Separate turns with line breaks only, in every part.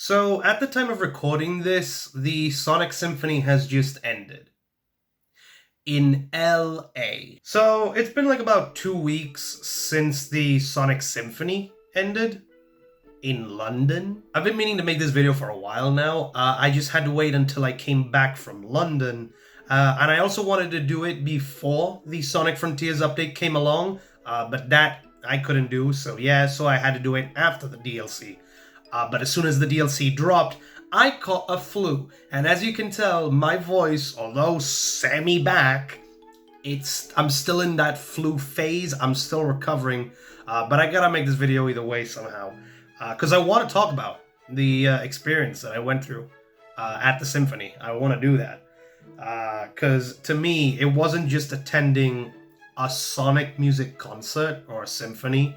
So, at the time of recording this, the Sonic Symphony has just ended in LA. So, it's been like about 2 weeks since the Sonic Symphony ended in London. I've been meaning to make this video for a while now. I just had to wait until I came back from London. And I also wanted to do it before the Sonic Frontiers update came along, but that I couldn't do, so I had to do it after the DLC. But as soon as the DLC dropped, I caught a flu. And as you can tell, my voice, although semi-back, I'm still in that flu phase. I'm still recovering. But I gotta make this video either way somehow. Because I want to talk about the experience that I went through at the Symphony. I want to do that. Because to me, it wasn't just attending a Sonic music concert or a symphony.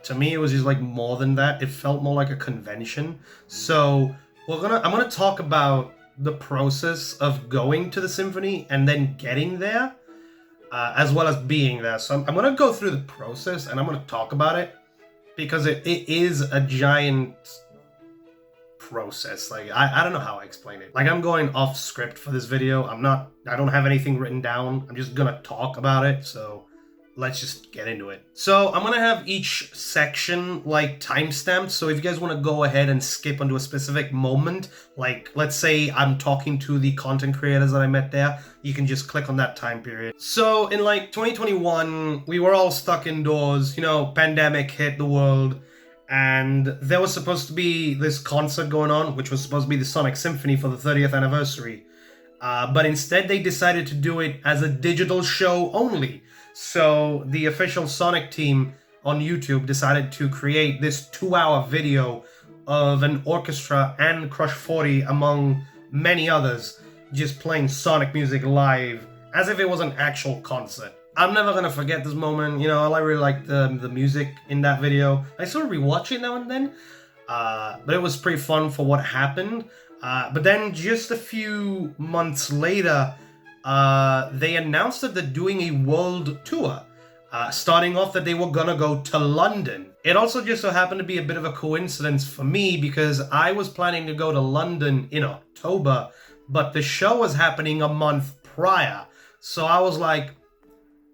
To me, it was just like more than that. It felt more like a convention. So I'm gonna talk about the process of going to the symphony and then getting there, as well as being there. So I'm gonna go through the process and I'm gonna talk about it because it is a giant process. Like I don't know how I explain it. Like I'm going off script for this video. I don't have anything written down. I'm just gonna talk about it. So let's just get into it. So I'm gonna have each section like timestamped. So if you guys want to go ahead and skip onto a specific moment, like let's say I'm talking to the content creators that I met there, you can just click on that time period. So in like 2021, we were all stuck indoors. You know, pandemic hit the world. And there was supposed to be this concert going on, which was supposed to be the Sonic Symphony for the 30th anniversary. But instead they decided to do it as a digital show only. So the official Sonic team on YouTube decided to create this 2-hour video of an orchestra and Crush 40, among many others, just playing Sonic music live as if it was an actual concert. I'm never gonna forget this moment. You know, I really like the music in that video. I sort of rewatch it now and then, but it was pretty fun for what happened. But then just a few months later, they announced that they're doing a world tour, starting off that they were gonna go to London. It also just so happened to be a bit of a coincidence for me because I was planning to go to London in October, but the show was happening a month prior. So I was like,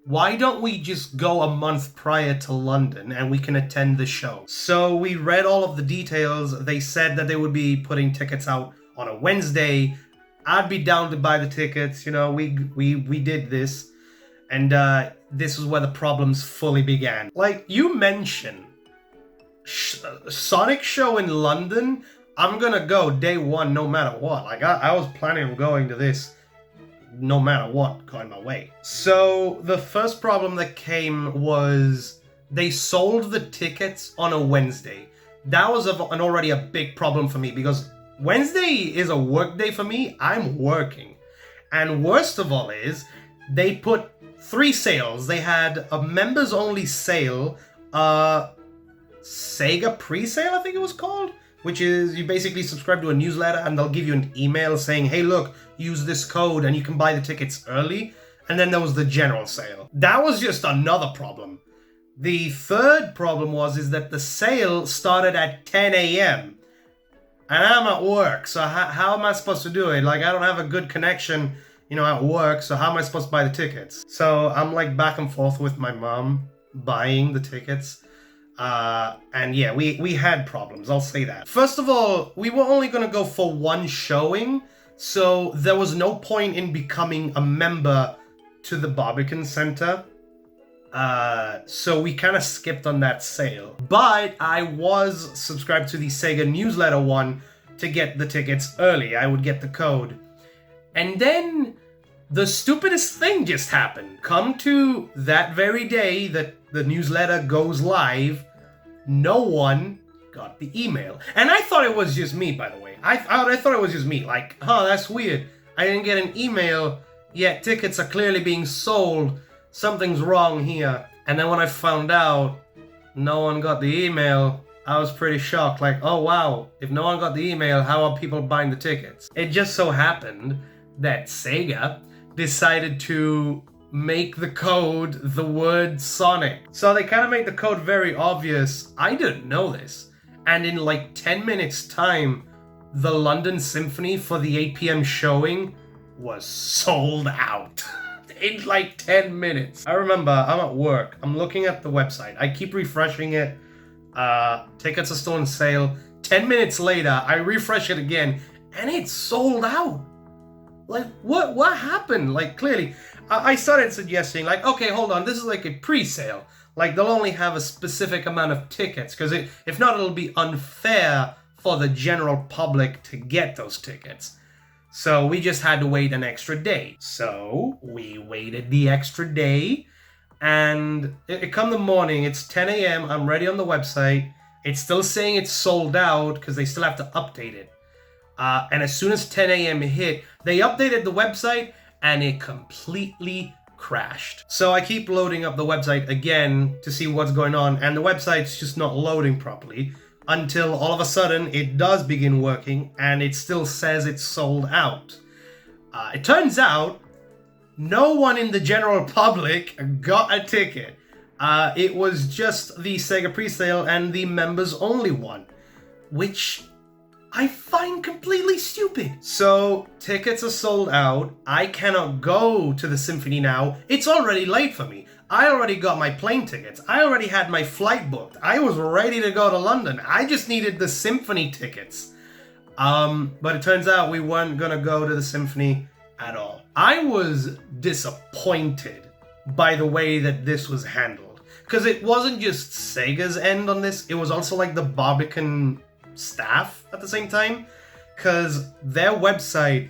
why don't we just go a month prior to London and we can attend the show? So we read all of the details. They said that they would be putting tickets out on a Wednesday. I'd be down to buy the tickets. You know, we did this. And this is where the problems fully began. Like you mentioned, Sonic show in London, I'm gonna go day one no matter what. Like I was planning on going to this no matter what going my way. So the first problem that came was they sold the tickets on a Wednesday. That was already a big problem for me because Wednesday is a work day for me. I'm working. And worst of all is they put 3 sales. They had a members only sale, Sega pre-sale, I think it was called, which is you basically subscribe to a newsletter and they'll give you an email saying, hey, look, use this code and you can buy the tickets early. And then there was the general sale. That was just another problem. The third problem is that the sale started at 10 a.m. And I'm at work, so how am I supposed to do it? Like, I don't have a good connection, you know, at work, so how am I supposed to buy the tickets? So I'm like back and forth with my mom buying the tickets. And yeah, we had problems, I'll say that. First of all, we were only gonna go for one showing, so there was no point in becoming a member to the Barbican Center. So we kind of skipped on that sale. But I was subscribed to the Sega newsletter one to get the tickets early. I would get the code. And then the stupidest thing just happened. Come to that very day that the newsletter goes live, no one got the email. And I thought it was just me, by the way. I thought it was just me. Like, that's weird. I didn't get an email, yet tickets are clearly being sold. Something's wrong here. And then when I found out no one got the email, I was pretty shocked. Like, oh wow, if no one got the email, how are people buying the tickets? It just so happened that Sega decided to make the code the word Sonic. So they kind of made the code very obvious. I didn't know this. and in like 10 minutes time, the London Symphony for the 8 p.m. showing was sold out. In like 10 minutes. I remember I'm at work, I'm looking at the website, I keep refreshing it, tickets are still on sale. 10 minutes later, I refresh it again, and it's sold out. Like, what happened? Like, clearly, I started suggesting, like, okay, hold on, this is like a pre-sale. Like, they'll only have a specific amount of tickets, because if not, it'll be unfair for the general public to get those tickets. So we just had to wait an extra day. So we waited the extra day, and it come the morning, it's 10 a.m., I'm ready on the website. It's still saying it's sold out because they still have to update it. And as soon as 10 a.m. hit, they updated the website and it completely crashed. So I keep loading up the website again to see what's going on, and the website's just not loading properly. Until all of a sudden it does begin working and it still says it's sold out. It turns out no one in the general public got a ticket. It was just the Sega presale and the members only one, which I find completely stupid. So tickets are sold out. I cannot go to the Symphony now. It's already late for me. I already got my plane tickets. I already had my flight booked. I was ready to go to London. I just needed the Symphony tickets. But it turns out we weren't gonna go to the Symphony at all. I was disappointed by the way that this was handled. Because it wasn't just Sega's end on this, it was also like the Barbican staff at the same time. Because their website,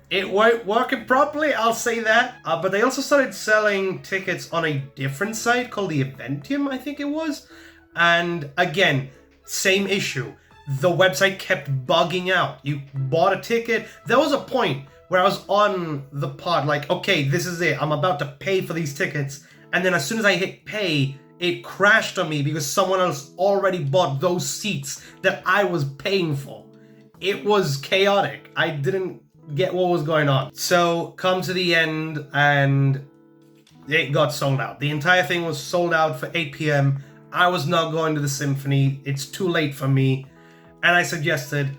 it weren't working properly, I'll say that. But they also started selling tickets on a different site called the Eventium, I think it was. And again, same issue. The website kept bugging out. You bought a ticket. There was a point where I was on the pod like, okay, this is it. I'm about to pay for these tickets. And then as soon as I hit pay, it crashed on me because someone else already bought those seats that I was paying for. It was chaotic. I didn't get what was going on. So come to the end and it got sold out. The entire thing was sold out for 8 p.m. I was not going to the Symphony. It's too late for me. And I suggested,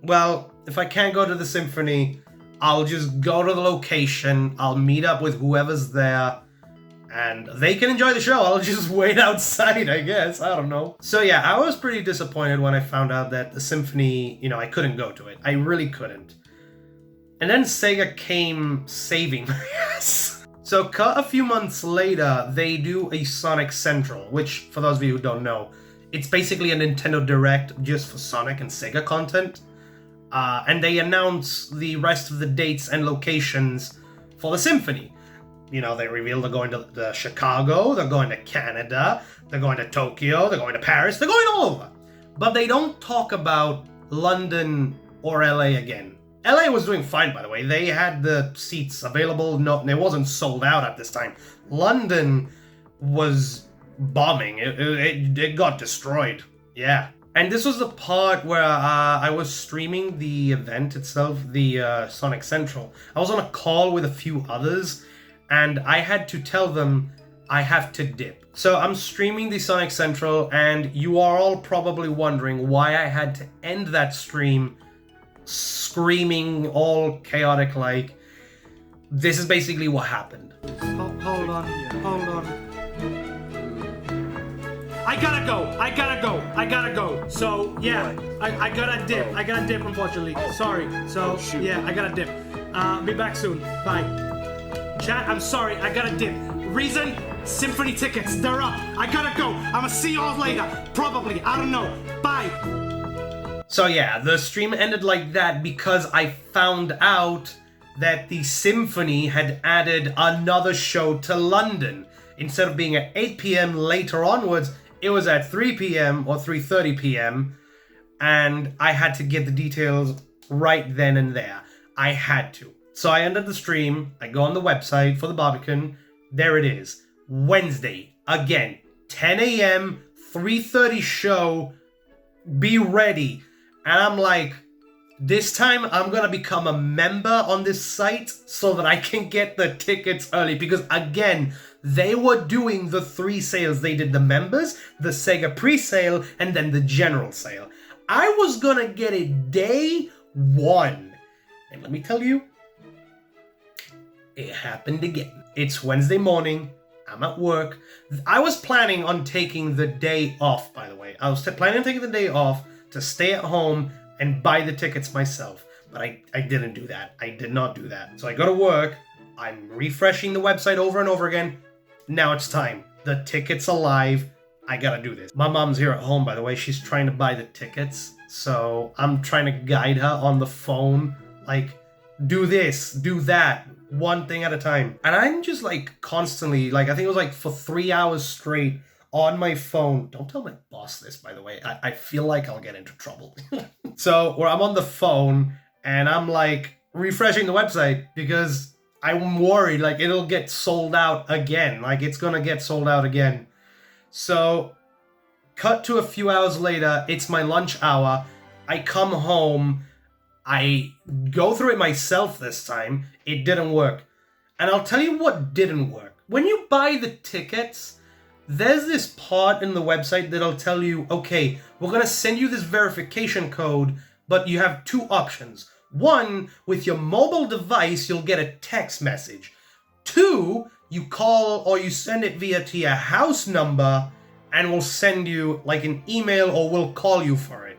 well, if I can't go to the Symphony, I'll just go to the location. I'll meet up with whoever's there and they can enjoy the show. I'll just wait outside, I guess. I don't know. So yeah, I was pretty disappointed when I found out that the Symphony, I couldn't go to it. I really couldn't. And then Sega came saving my ass. So cut a few months later, they do a Sonic Central, which, for those of you who don't know, it's basically a Nintendo Direct just for Sonic and Sega content. And they announce the rest of the dates and locations for the Symphony. They reveal they're going to Chicago, they're going to Canada, they're going to Tokyo, they're going to Paris, they're going all over. But they don't talk about London or LA again. LA was doing fine, by the way. They had the seats available. No, it wasn't sold out at this time. London was bombing. It got destroyed. Yeah. And this was the part where I was streaming the event itself, the Sonic Central. I was on a call with a few others, and I had to tell them I have to dip. So I'm streaming the Sonic Central, and you are all probably wondering why I had to end that stream screaming all chaotic like. This is basically what happened.
Hold on. I gotta go. So yeah, I gotta dip. I gotta dip, unfortunately. Sorry. So yeah, I gotta dip. Be back soon. Bye. Chat, I'm sorry. I gotta dip. Reason? Symphony tickets. They're up. I gotta go. I'ma see y'all later. Probably. I don't know. Bye.
So yeah, the stream ended like that because I found out that the Symphony had added another show to London. Instead of being at 8 p.m. later onwards, it was at 3 p.m. or 3:30 p.m. And I had to get the details right then and there. I had to. So I ended the stream, I go on the website for the Barbican, there it is. Wednesday, again, 10 a.m., 3:30 show, be ready. And I'm like, this time I'm gonna become a member on this site so that I can get the tickets early. Because again, they were doing the 3 sales. They did the members, the Sega pre-sale, and then the general sale. I was gonna get it day 1. And let me tell you, it happened again. It's Wednesday morning. I'm at work. I was planning on taking the day off, by the way. I was planning on taking the day off to stay at home and buy the tickets myself. But I didn't do that. I did not do that. So I go to work. I'm refreshing the website over and over again. Now it's time. The tickets are live. I gotta do this. My mom's here at home, by the way. She's trying to buy the tickets. So I'm trying to guide her on the phone. Like, do this, do that. One thing at a time. And I'm just like constantly, like I think it was like for 3 hours straight on my phone. Don't tell my boss this, by the way. I feel like I'll get into trouble. So where I'm on the phone and I'm like refreshing the website because I'm worried like it'll get sold out again. Like it's gonna get sold out again. So cut to a few hours later, it's my lunch hour. I come home. I go through it myself this time. It didn't work. And I'll tell you what didn't work. When you buy the tickets, there's this part in the website that'll tell you, okay, we're going to send you this verification code, but you have 2 options. 1, with your mobile device, you'll get a text message. 2, you call or you send it via to your house number and we'll send you like an email or we'll call you for it.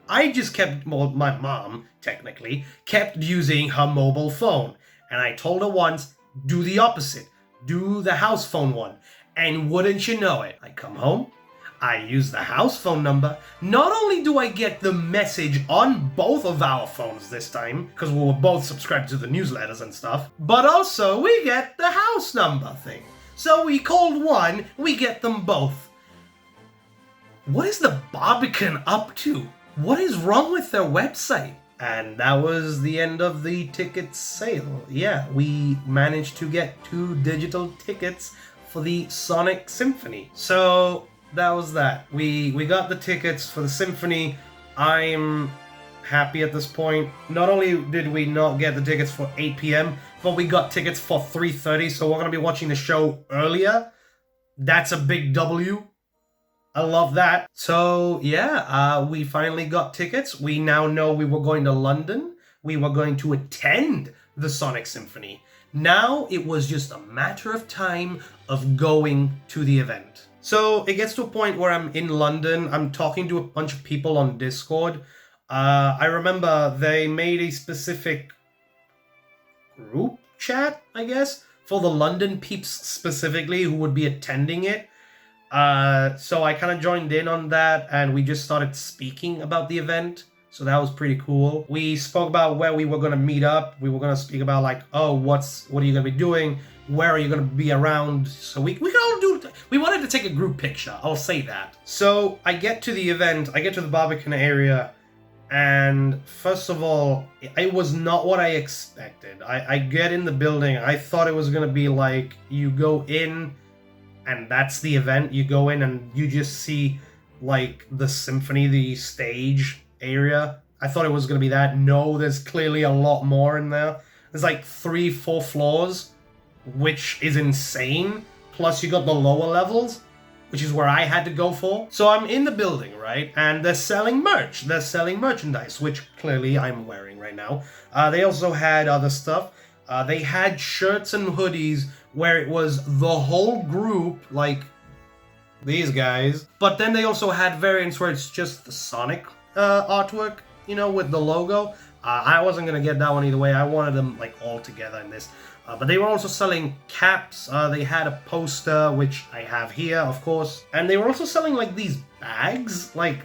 I just kept, well, my mom, technically, kept using her mobile phone. And I told her once, do the opposite. Do the house phone one. And wouldn't you know it, I come home, I use the house phone number. Not only do I get the message on both of our phones this time, because we were both subscribed to the newsletters and stuff, but also we get the house number thing. So we called one, we get them both. What is the Barbican up to? What is wrong with their website? And that was the end of the ticket sale. Yeah, we managed to get 2 digital tickets for the Sonic Symphony. So that was that. We got the tickets for the Symphony. I'm happy at this point. Not only did we not get the tickets for 8 p.m., but we got tickets for 3:30, so we're going to be watching the show earlier. That's a big W. I love that. So yeah, we finally got tickets. We now know we were going to London. We were going to attend the Sonic Symphony. Now it was just a matter of time of going to the event. So it gets to a point where I'm in London. I'm talking to a bunch of people on Discord. I remember they made a specific group chat, I guess, for the London peeps specifically who would be attending it. So I kind of joined in on that and we just started speaking about the event. So that was pretty cool. We spoke about where we were going to meet up. We were going to speak about like, oh, what are you going to be doing? Where are you going to be around? So we could all we wanted to take a group picture. I'll say that. So I get to the event, I get to the Barbican area. And first of all, it was not what I expected. I get in the building. I thought it was going to be like you go in and that's the event. You go in and you just see like the symphony, the stage area. I thought it was going to be that. No, there's clearly a lot more in there. There's like 3-4 floors, which is insane. Plus you got the lower levels, which is where I had to go for. So I'm in the building, right? And they're selling merch. They're selling merchandise, which clearly I'm wearing right now. They also had other stuff. They had shirts and hoodies where it was the whole group, like these guys. But then they also had variants where it's just the Sonic artwork, you know, with the logo. I wasn't going to get that one either way. I wanted them like all together in this. But they were also selling caps. They had a poster, which I have here, of course. And they were also selling like these bags. Like,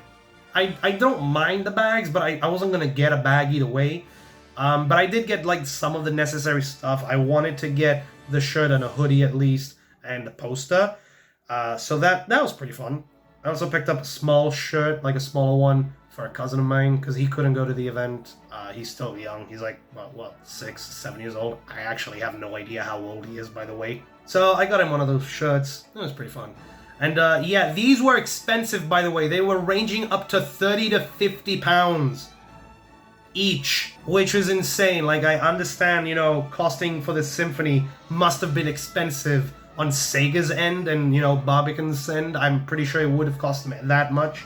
I don't mind the bags, but I wasn't going to get a bag either way. But I did get like some of the necessary stuff. I wanted to get the shirt and a hoodie at least, and the poster. So that was pretty fun. I also picked up a small shirt, like a smaller one, for a cousin of mine, because he couldn't go to the event. He's still young. He's like, what, 6, 7 years old? I actually have no idea how old he is, by the way. So I got him one of those shirts. It was pretty fun. And yeah, these were expensive, by the way. They were ranging up to 30 to 50 pounds each, which is insane. Like, I understand, you know, costing for this symphony must have been expensive on Sega's end and, you know, Barbican's end, I'm pretty sure it would have cost them that much.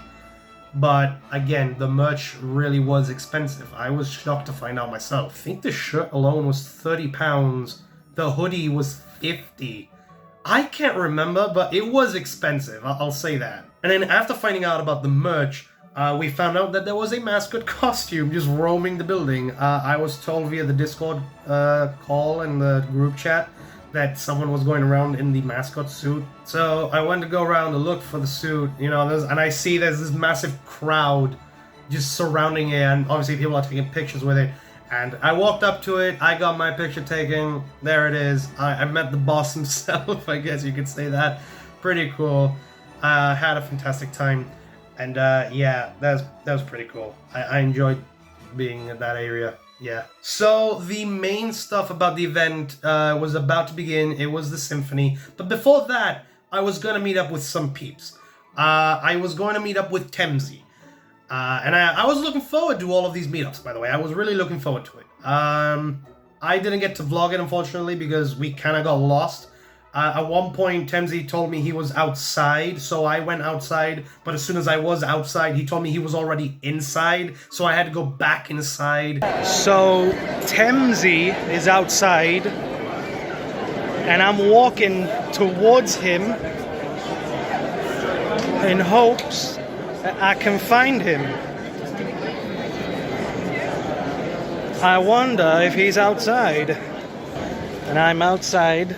But again, the merch really was expensive. I was shocked to find out myself. I think the shirt alone was £30. The hoodie was $50. I can't remember, but it was expensive, I'll say that. And then after finding out about the merch, we found out that there was a mascot costume just roaming the building. I was told via the Discord call and the group chat that someone was going around in the mascot suit. So I went to go around to look for the suit, you know, and I see there's this massive crowd just surrounding it, and obviously people are taking pictures with it. And I walked up to it, I got my picture taken, there it is. I met the boss himself, I guess you could say that. Pretty cool. Had a fantastic time. And yeah, that was pretty cool. I enjoyed being in that area. Yeah. So the main stuff about the event was about to begin. It was the symphony. But before that, I was going to meet up with some peeps. I was going to meet up with Temzi. And I was looking forward to all of these meetups, by the way. I was really looking forward to it. I didn't get to vlog it, unfortunately, because we kind of got lost. At one point, Temzi told me he was outside, so I went outside. But as soon as I was outside, he told me he was already inside, so I had to go back inside. So Temzi is outside, and I'm walking towards him in hopes that I can find him. I wonder if he's outside. And I'm outside.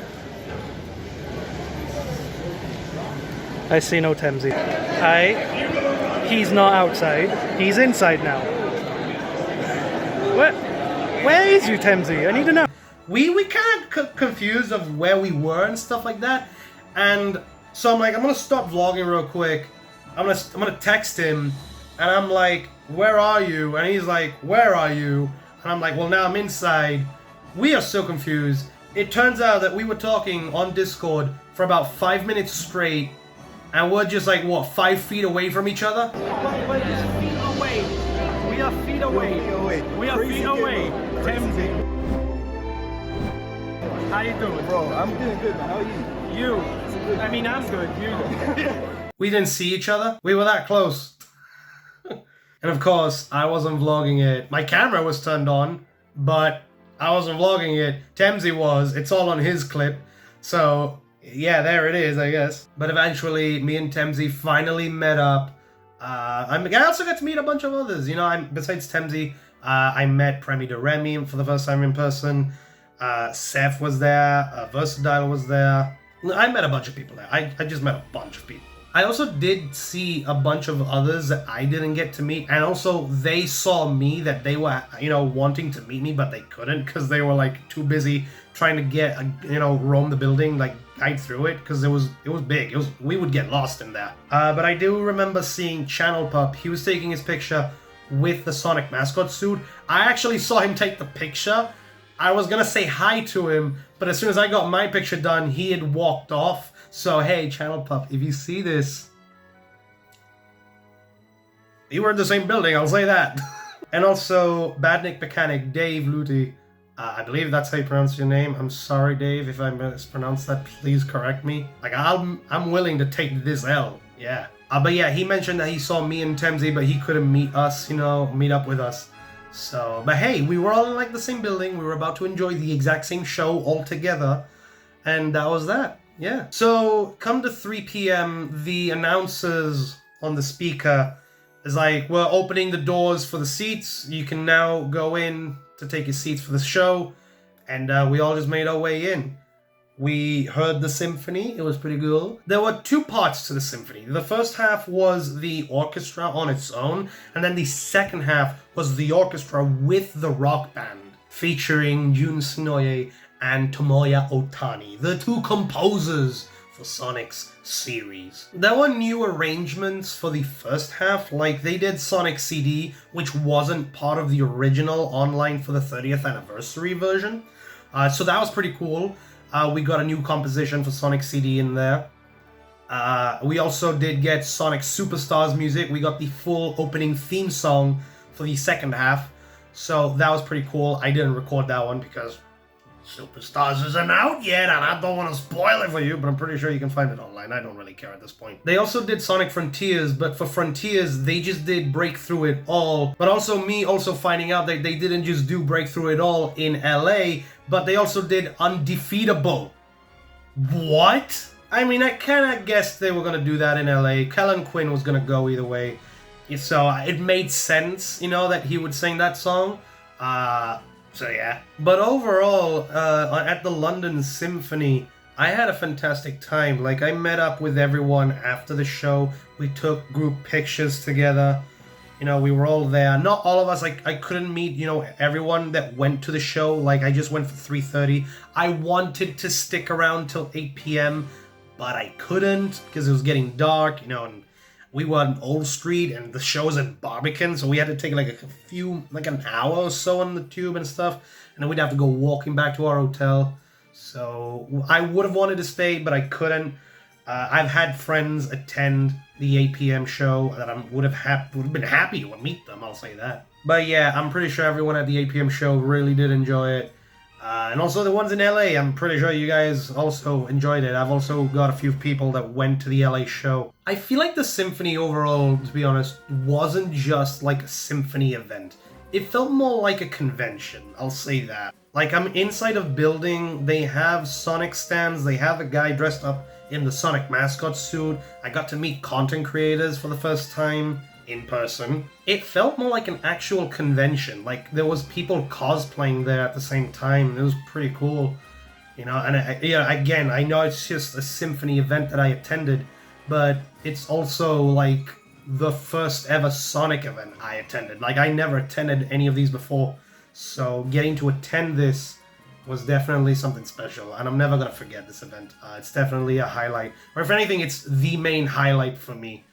I see no Temzi. He's not outside. He's inside now. Where is you, Temzi? I need to know. We kind of confused of where we were and stuff like that. And so I'm like, I'm gonna stop vlogging real quick. I'm gonna text him, and I'm like, where are you? And he's like, where are you? And I'm like, well, now I'm inside. We are so confused. It turns out that we were talking on Discord for about 5 minutes straight. And we're just like, what, 5 feet away from each other?
We're just feet away. We are feet away. We are feet away. Temzi. How you doing?
Bro, I'm doing good, man. How are you?
I mean, I'm good. You.
We didn't see each other. We were that close. And of course, I wasn't vlogging it. My camera was turned on, but I wasn't vlogging it. Temzi was. It's all on his clip. So yeah, there it is, I guess. But eventually, me and Temzi finally met up. I also got to meet a bunch of others. You know, besides Temzi, I met Premi de Remy for the first time in person. Seth was there. Versatile was there. I met a bunch of people there. I just met a bunch of people. I also did see a bunch of others that I didn't get to meet, and also they saw me that they were, you know, wanting to meet me, but they couldn't because they were like too busy trying to get, you know, roam the building, like guide through it, because it was big. We would get lost in there. But I do remember seeing Channel Pup. He was taking his picture with the Sonic mascot suit. I actually saw him take the picture. I was gonna say hi to him, but as soon as I got my picture done, he had walked off. So hey, Channel Pup, if you see this, you were in the same building, I'll say that. And also, Badnik Mechanic, Dave Luty. I believe that's how you pronounce your name. I'm sorry, Dave, if I mispronounced that. Please correct me. Like, I'm willing to take this L. Yeah. But yeah, he mentioned that he saw me and Temzi, but he couldn't meet us, you know, meet up with us. So, but hey, we were all in like the same building. We were about to enjoy the exact same show all together. And that was that. Yeah. So, come to 3 p.m., the announcers on the speaker is like, we're opening the doors for the seats. You can now go in to take your seats for the show. And we all just made our way in. We heard the symphony. It was pretty cool. There were 2 parts to the symphony. The first half was the orchestra on its own. And then the second half was the orchestra with the rock band, featuring Jun Senoue and Tomoya Otani, the 2 composers for Sonic's series. There were new arrangements for the first half, like they did Sonic CD, which wasn't part of the original online for the 30th anniversary version. So that was pretty cool. We got a new composition for Sonic CD in there. We also did get Sonic Superstars music. We got the full opening theme song for the second half. So that was pretty cool. I didn't record that one because Superstars isn't out yet, and I don't want to spoil it for you, but I'm pretty sure you can find it online. I don't really care at this point. They also did Sonic Frontiers, but for Frontiers, they just did Breakthrough It All. But also me also finding out that they didn't just do Breakthrough It All in LA, but they also did Undefeatable. What? I mean, I kind of guessed they were going to do that in LA. Kellen Quinn was going to go either way. So it made sense, you know, that he would sing that song. So yeah. But overall, at the London Symphony, I had a fantastic time. Like, I met up with everyone after the show. We took group pictures together. You know, we were all there. Not all of us. Like, I couldn't meet, you know, everyone that went to the show. Like, I just went for 3:30. I wanted to stick around till 8 p.m., but I couldn't because it was getting dark, you know, and we were on Old Street, and the show was in Barbican, so we had to take like an hour or so on the tube and stuff, and then we'd have to go walking back to our hotel. So I would have wanted to stay, but I couldn't. I've had friends attend the 8 p.m. show that I would have been happy to meet them, I'll say that. But yeah, I'm pretty sure everyone at the 8 p.m. show really did enjoy it. And also the ones in LA, I'm pretty sure you guys also enjoyed it. I've also got a few people that went to the LA show. I feel like the symphony overall, to be honest, wasn't just like a symphony event. It felt more like a convention, I'll say that. Like, I'm inside a building, they have Sonic stands, they have a guy dressed up in the Sonic mascot suit. I got to meet content creators for the first time in person. It felt more like an actual convention. Like, there was people cosplaying there at the same time. It was pretty cool, you know. And again, I know it's just a symphony event that I attended, but it's also like the first ever Sonic event I attended. Like, I never attended any of these before, so getting to attend this was definitely something special, and I'm never gonna forget this event. It's definitely a highlight, or if anything, it's the main highlight for me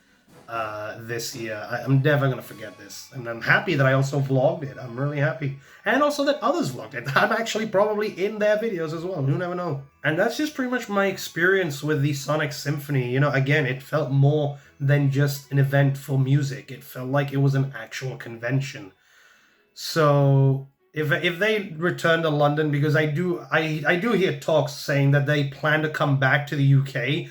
this year. I'm never gonna forget this, and I'm happy that I also vlogged it. I'm really happy, and also that others vlogged it. I'm actually probably in their videos as well. You never know. And that's just pretty much my experience with the Sonic Symphony. You know, again, it felt more than just an event for music. It felt like it was an actual convention. So if they return to London, because I do hear talks saying that they plan to come back to the UK.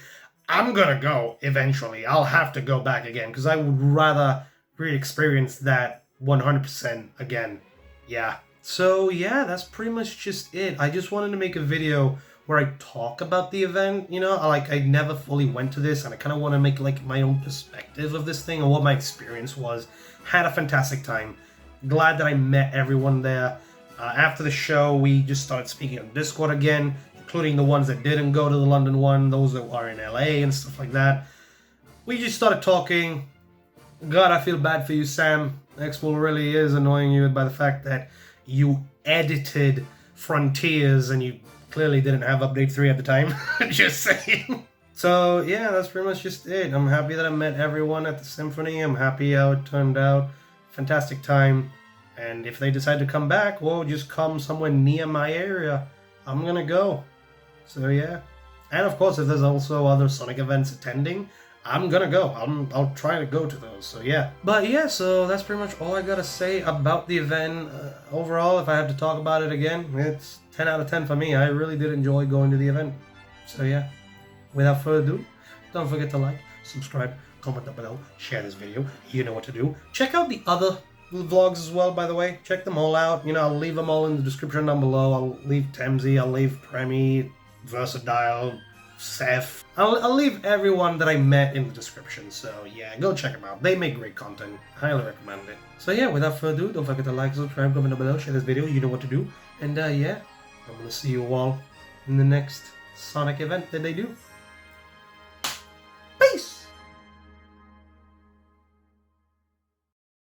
I'm gonna go eventually. I'll have to go back again because I would rather re-experience that 100% again. Yeah. So yeah, that's pretty much just it. I just wanted to make a video where I talk about the event, you know, like I never fully went to this, and I kind of want to make like my own perspective of this thing or what my experience was. Had a fantastic time. Glad that I met everyone there. After the show, we just started speaking on Discord again, including the ones that didn't go to the London one, those that are in LA and stuff like that. We just started talking. God, I feel bad for you, Sam. Expo really is annoying you by the fact that you edited Frontiers and you clearly didn't have update 3 at the time. Just saying. So yeah, that's pretty much just it. I'm happy that I met everyone at the Symphony. I'm happy how it turned out. Fantastic time. And if they decide to come back, or just come somewhere near my area, I'm gonna go. So yeah. And of course, if there's also other Sonic events attending, I'm gonna go. I'll try to go to those. So yeah. But yeah, so that's pretty much all I gotta say about the event. Overall, if I have to talk about it again, it's 10 out of 10 for me. I really did enjoy going to the event. So yeah. Without further ado, don't forget to like, subscribe, comment down below, share this video. You know what to do. Check out the other vlogs as well, by the way. Check them all out. You know, I'll leave them all in the description down below. I'll leave Temsy, I'll leave Premi, Versatile, Seth. I'll leave everyone that I met in the description. So yeah, go check them out. They make great content. Highly recommend it. So yeah, without further ado, don't forget to like, subscribe, comment down below, share this video. You know what to do. And yeah, I'm gonna see you all in the next Sonic event that they do.